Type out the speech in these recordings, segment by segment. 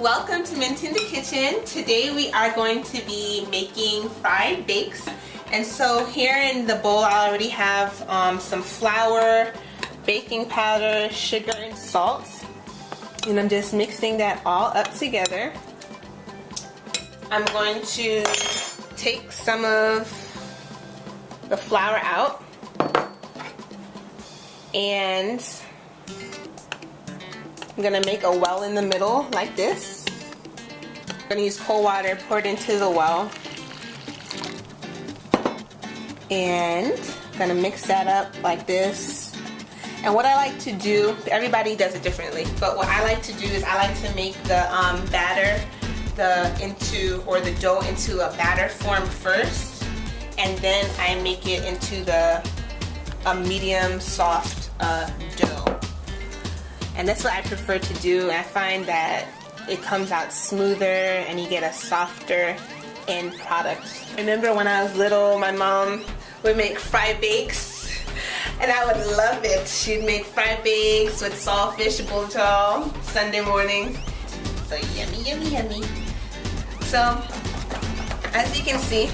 Welcome to Mint in the Kitchen. Today we are going to be making fried bakes. And so here in the bowl I already have some flour, baking powder, sugar, and salt. And I'm just mixing that all up together. I'm going to take some of the flour out and I'm going to make a well in the middle like this. I'm going to use cold water, pour it into the well, and I'm going to mix that up like this. And what I like to do, everybody does it differently, but what I like to do is I like to make the batter the dough into a batter form first, and then I make it into a medium soft dough. And that's what I prefer to do. I find that it comes out smoother and you get a softer end product. I remember when I was little, my mom would make fried bakes and I would love it. She'd make fried bakes with saltfish bulto Sunday morning. So yummy, yummy, yummy. So as you can see,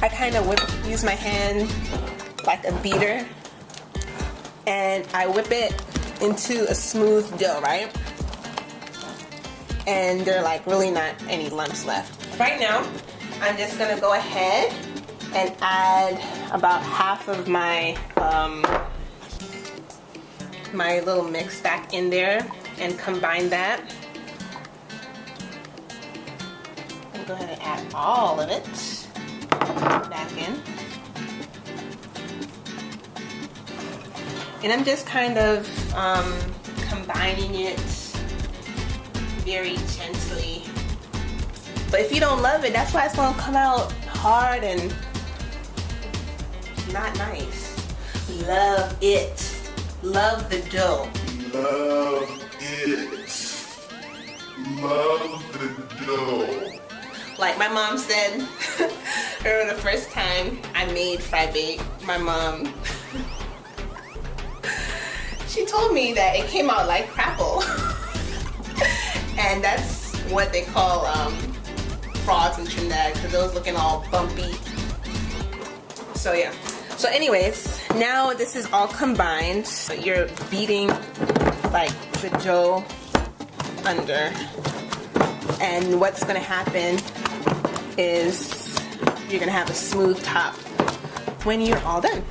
I kind of use my hand like a beater and I whip it into a smooth dough, right? And there are like really not any lumps left. Right now, I'm just gonna go ahead and add about half of my my little mix back in there and combine that. And go ahead and add all of it back in. And I'm just kind of combining it very gently. But if you don't love it, that's why it's going to come out hard and not nice. Love it. Love the dough. Love it. Love the dough. Like my mom said, remember the first time I made fried bake, my mom she told me that it came out like crapple. And that's what they call frogs in Trinidad, because it was looking all bumpy. So yeah. So anyways, now this is all combined. So you're beating like the dough under. And what's gonna happen is you're gonna have a smooth top when you're all done.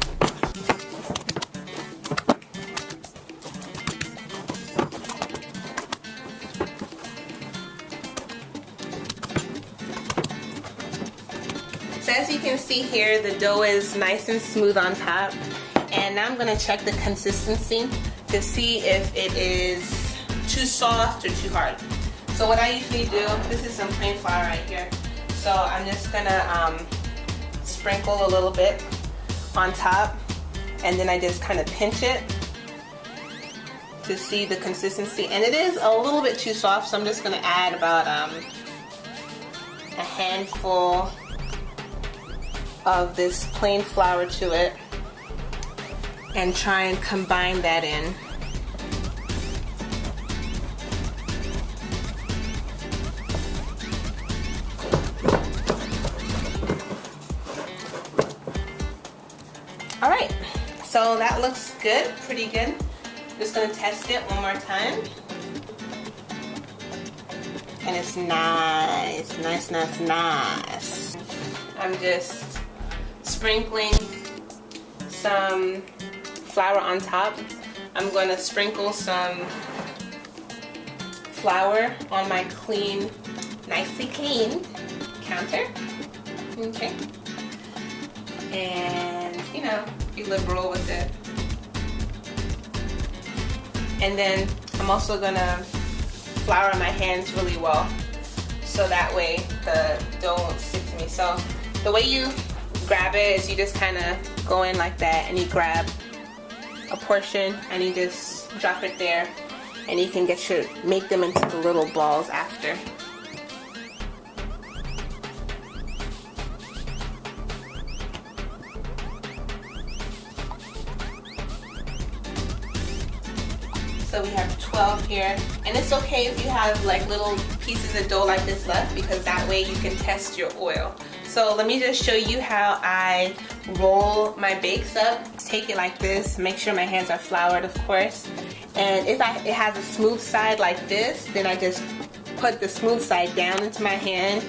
So as you can see here, the dough is nice and smooth on top. And now I'm going to check the consistency to see if it is too soft or too hard. So what I usually do, this is some plain flour right here. So I'm just going to sprinkle a little bit on top. And then I just kind of pinch it to see the consistency. And it is a little bit too soft, so I'm just going to add about a handful of this plain flour to it and try and combine that in. Alright, so that looks good, pretty good. Just gonna test it one more time. And it's nice, nice, nice, nice. I'm just sprinkling some flour on top. I'm going to sprinkle some flour on my clean, nicely clean counter. Okay. And, you know, be liberal with it. And then I'm also going to flour my hands really well, so that way the dough won't stick to me. So the way you grab it is you just kind of go in like that and you grab a portion and you just drop it there, and you can make them into the little balls after. So we have 12 here. And it's okay if you have like little pieces of dough like this left, because that way you can test your oil. So let me just show you how I roll my bakes up. Take it like this, make sure my hands are floured, of course. And if it has a smooth side like this, then I just put the smooth side down into my hand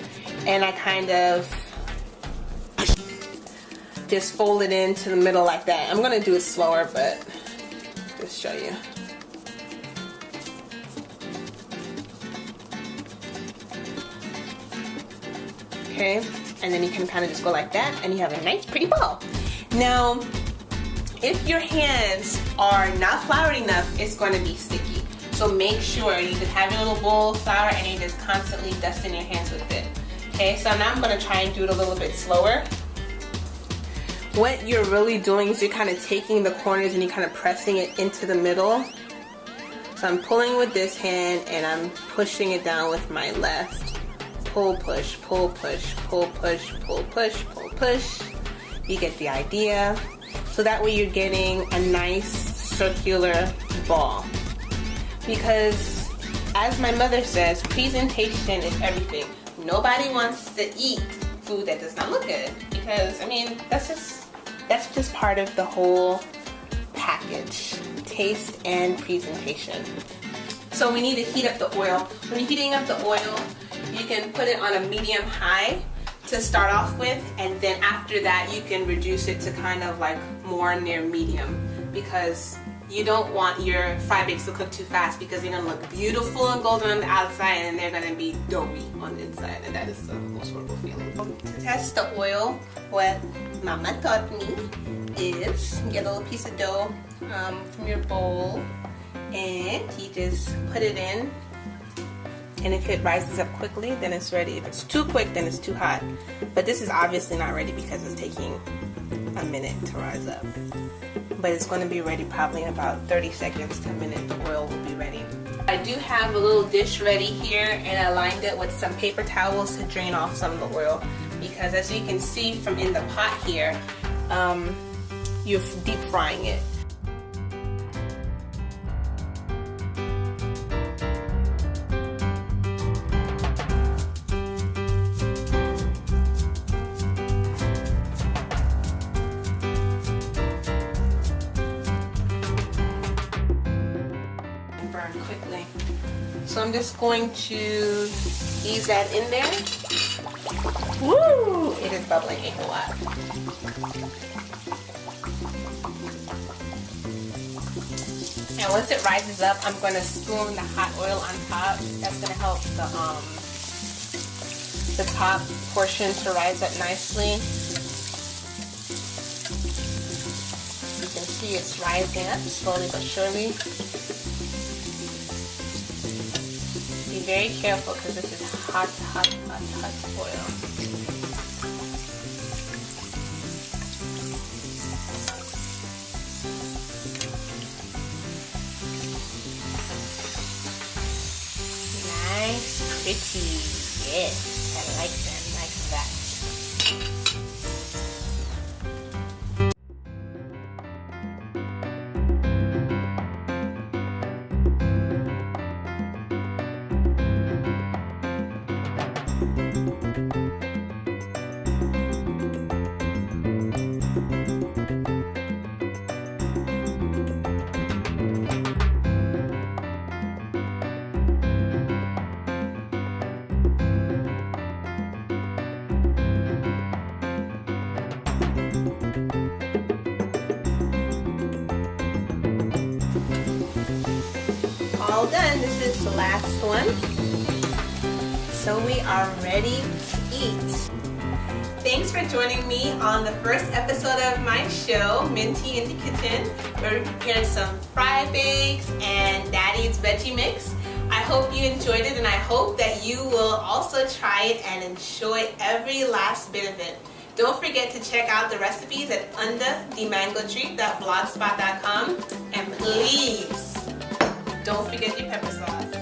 and I kind of just fold it into the middle like that. I'm gonna do it slower, but just show you. Okay, and then you can kind of just go like that and you have a nice pretty ball. Now, if your hands are not floured enough, it's going to be sticky. So make sure you just have your little bowl of flour and you're just constantly dusting your hands with it. Okay, so now I'm going to try and do it a little bit slower. What you're really doing is you're kind of taking the corners and you're kind of pressing it into the middle. So I'm pulling with this hand and I'm pushing it down with my left. Pull, push, pull, push, pull, push, pull, push, pull, push. You get the idea. So that way you're getting a nice circular ball. Because as my mother says, presentation is everything. Nobody wants to eat food that does not look good, because I mean that's just part of the whole package, taste and presentation. So we need to heat up the oil. When you're heating up the oil, you can put it on a medium high to start off with, and then after that you can reduce it to kind of like more near medium, because you don't want your fried bakes to cook too fast, because they're gonna look beautiful and golden on the outside and they're gonna be doughy on the inside, and that is the most horrible feeling. To test the oil, what Mama taught me is get a little piece of dough from your bowl and you just put it in, and if it rises up quickly then it's ready. If it's too quick then it's too hot, but this is obviously not ready because it's taking a minute to rise up. But it's going to be ready probably in about 30 seconds to a minute. The oil will be ready. I do have a little dish ready here, and I lined it with some paper towels to drain off some of the oil, because as you can see from in the pot here, you're deep frying it. Burn quickly. So I'm just going to ease that in there. Woo! It is bubbling a whole lot. And once it rises up, I'm going to spoon the hot oil on top. That's going to help the top portion to rise up nicely. You can see it's rising up slowly but surely. Be very careful because this is hot, hot, hot, hot oil. Nice, pretty. Yes, I like them like that. All done. This is the last one. So we are ready to eat. Thanks for joining me on the first episode of my show, Minty in the Kitchen, where we prepared some fried bakes and Daddy's veggie mix. I hope you enjoyed it, and I hope that you will also try it and enjoy every last bit of it. Don't forget to check out the recipes at underthemangotreat.blogspot.com, and please don't forget your pepper sauce.